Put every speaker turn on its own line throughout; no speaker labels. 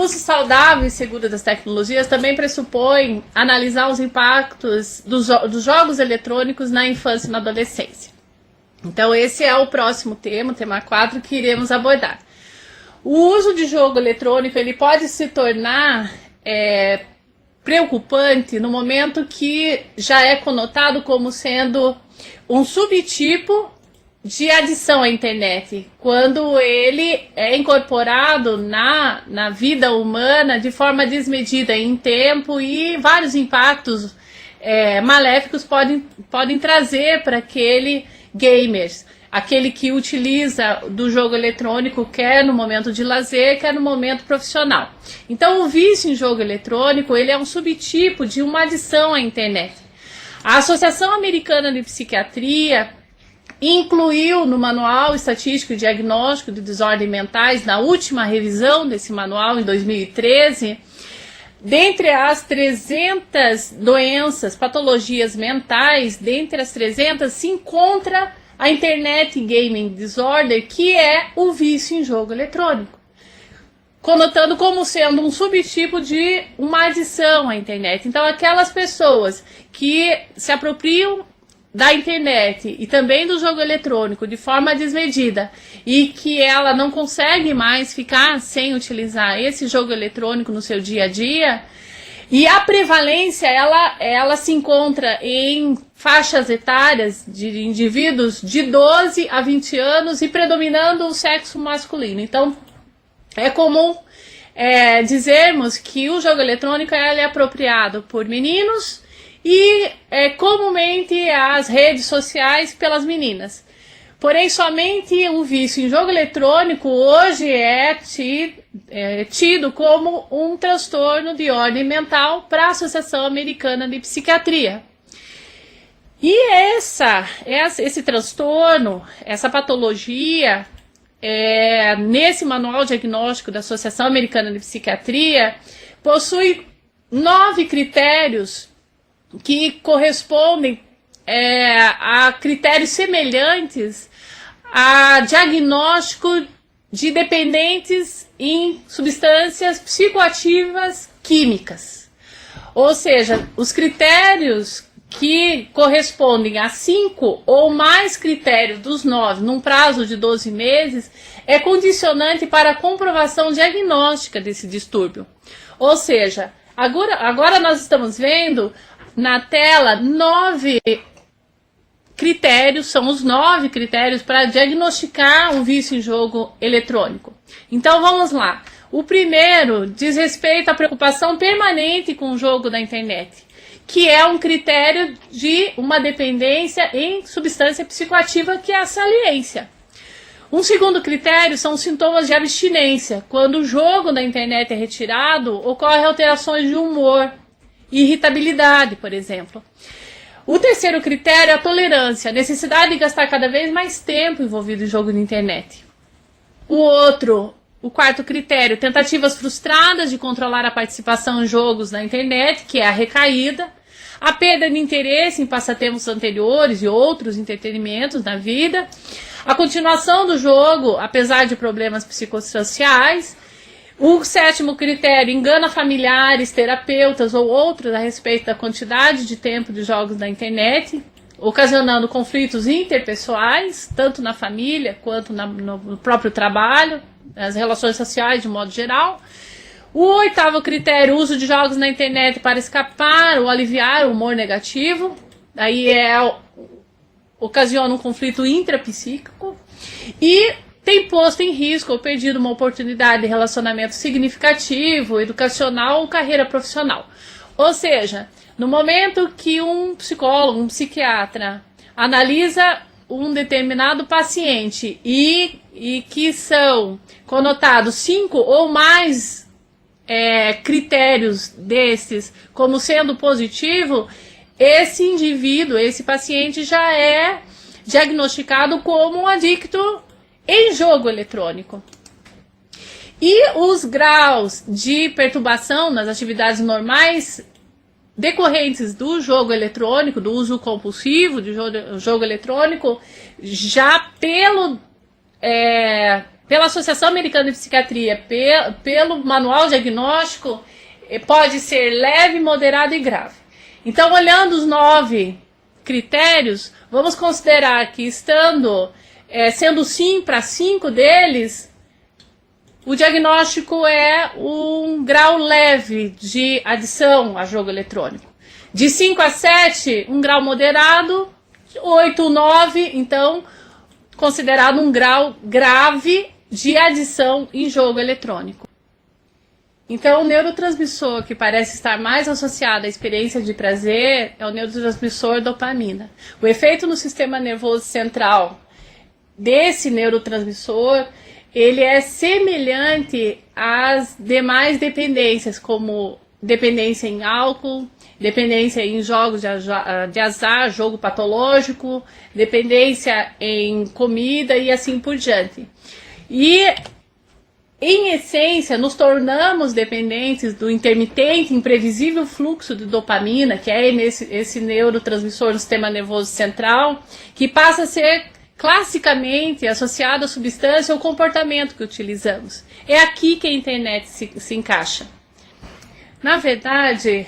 uso saudável e seguro das tecnologias também pressupõe analisar os impactos dos jogos eletrônicos na infância e na adolescência. Então esse é o próximo tema, o tema 4, que iremos abordar. O uso de jogo eletrônico ele pode se tornar preocupante no momento que já é conotado como sendo um subtipo de adição à internet, quando ele é incorporado na vida humana de forma desmedida em tempo, e vários impactos maléficos podem trazer para aquele gamers, aquele que utiliza do jogo eletrônico, quer no momento de lazer, quer no momento profissional. Então o vício em jogo eletrônico ele é um subtipo de uma adição à internet. A Associação Americana de Psiquiatria incluiu no Manual Estatístico e Diagnóstico de Desordens Mentais, na última revisão desse manual, em 2013, dentre as 300 doenças, patologias mentais, dentre as 300 se encontra a Internet Gaming Disorder, que é o vício em jogo eletrônico, conotando como sendo um subtipo de uma adição à internet. Então aquelas pessoas que se apropriam da internet e também do jogo eletrônico de forma desmedida e que ela não consegue mais ficar sem utilizar esse jogo eletrônico no seu dia a dia, e a prevalência ela se encontra em faixas etárias de indivíduos de 12 a 20 anos e predominando o sexo masculino. Então é comum dizermos que o jogo eletrônico é apropriado por meninos e comumente as redes sociais pelas meninas. Porém, somente o vício em jogo eletrônico hoje é tido como um transtorno de ordem mental para a Associação Americana de Psiquiatria. E esse transtorno, essa patologia, nesse manual diagnóstico da Associação Americana de Psiquiatria, possui 9 critérios que correspondem a critérios semelhantes a diagnóstico de dependentes em substâncias psicoativas químicas. Ou seja, os critérios que correspondem a 5 ou mais critérios dos 9 num prazo de 12 meses é condicionante para a comprovação diagnóstica desse distúrbio. Ou seja, agora nós estamos vendo na tela 9 critérios, são os 9 critérios para diagnosticar o vício em jogo eletrônico. Então vamos lá. O primeiro diz respeito à preocupação permanente com o jogo da internet, que é um critério de uma dependência em substância psicoativa, que é a saliência. Um segundo critério são os sintomas de abstinência. Quando o jogo da internet é retirado, ocorrem alterações de humor, irritabilidade, por exemplo. O terceiro critério é a tolerância, a necessidade de gastar cada vez mais tempo envolvido em jogo de internet. O quarto critério, tentativas frustradas de controlar a participação em jogos na internet, que é a recaída, a perda de interesse em passatempos anteriores e outros entretenimentos na vida, a continuação do jogo, apesar de problemas psicossociais. O sétimo critério, engana familiares, terapeutas ou outros a respeito da quantidade de tempo de jogos na internet, ocasionando conflitos interpessoais, tanto na família quanto no próprio trabalho, nas relações sociais de modo geral. O oitavo critério, uso de jogos na internet para escapar ou aliviar o humor negativo, aí ocasiona um conflito intrapsíquico. E tem posto em risco ou perdido uma oportunidade de relacionamento significativo, educacional ou carreira profissional. Ou seja, no momento que um psicólogo, um psiquiatra, analisa um determinado paciente e que são conotados 5 ou mais critérios desses como sendo positivo, esse indivíduo, esse paciente já é diagnosticado como um adicto em jogo eletrônico. E os graus de perturbação nas atividades normais decorrentes do jogo eletrônico, do uso compulsivo de jogo eletrônico, já pela Associação Americana de Psiquiatria, pelo manual diagnóstico, pode ser leve, moderado e grave. Então, olhando os 9 critérios, vamos considerar que sendo sim para 5 deles, o diagnóstico é um grau leve de adição a jogo eletrônico. De 5 a 7, um grau moderado, 8, 9, então, considerado um grau grave de adição em jogo eletrônico. Então, o neurotransmissor que parece estar mais associado à experiência de prazer é o neurotransmissor dopamina. O efeito no sistema nervoso central desse neurotransmissor, ele é semelhante às demais dependências, como dependência em álcool, dependência em jogos de azar, jogo patológico, dependência em comida e assim por diante. E, em essência, nos tornamos dependentes do intermitente, imprevisível fluxo de dopamina, que é esse neurotransmissor do sistema nervoso central, que passa a ser classicamente associado à substância ou comportamento que utilizamos. É aqui que a internet se encaixa. Na verdade,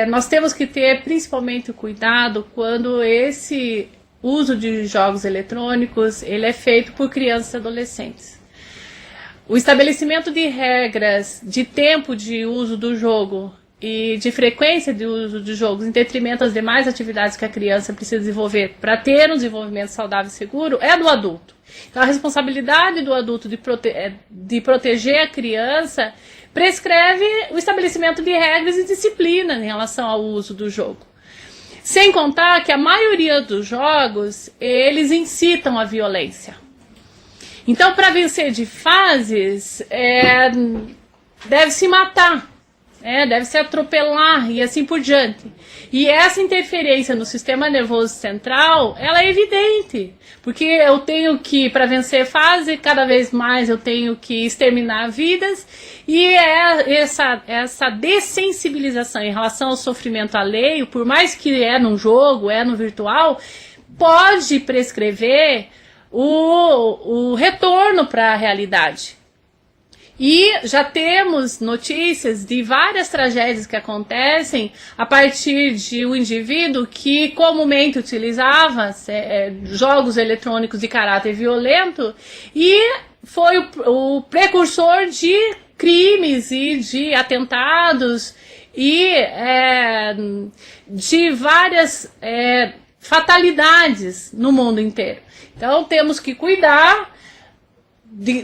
nós temos que ter principalmente cuidado quando esse uso de jogos eletrônicos ele é feito por crianças e adolescentes. O estabelecimento de regras de tempo de uso do jogo e de frequência de uso de jogos em detrimento das demais atividades que a criança precisa desenvolver para ter um desenvolvimento saudável e seguro é do adulto. Então, a responsabilidade do adulto de proteger a criança prescreve o estabelecimento de regras e disciplinas em relação ao uso do jogo. Sem contar que a maioria dos jogos, eles incitam a violência. Então, para vencer de fases, deve-se matar, deve-se atropelar e assim por diante. E essa interferência no sistema nervoso central, ela é evidente, porque eu tenho que, para vencer fase, cada vez mais eu tenho que exterminar vidas, e essa dessensibilização em relação ao sofrimento alheio, por mais que num jogo, no virtual, pode prescrever o retorno para a realidade. E já temos notícias de várias tragédias que acontecem a partir de um indivíduo que comumente utilizava jogos eletrônicos de caráter violento e foi o precursor de crimes e de atentados e de várias fatalidades no mundo inteiro. Então temos que cuidar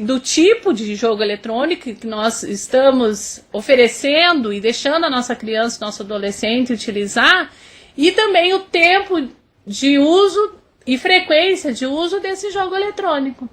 do tipo de jogo eletrônico que nós estamos oferecendo e deixando a nossa criança, nosso adolescente utilizar, e também o tempo de uso e frequência de uso desse jogo eletrônico.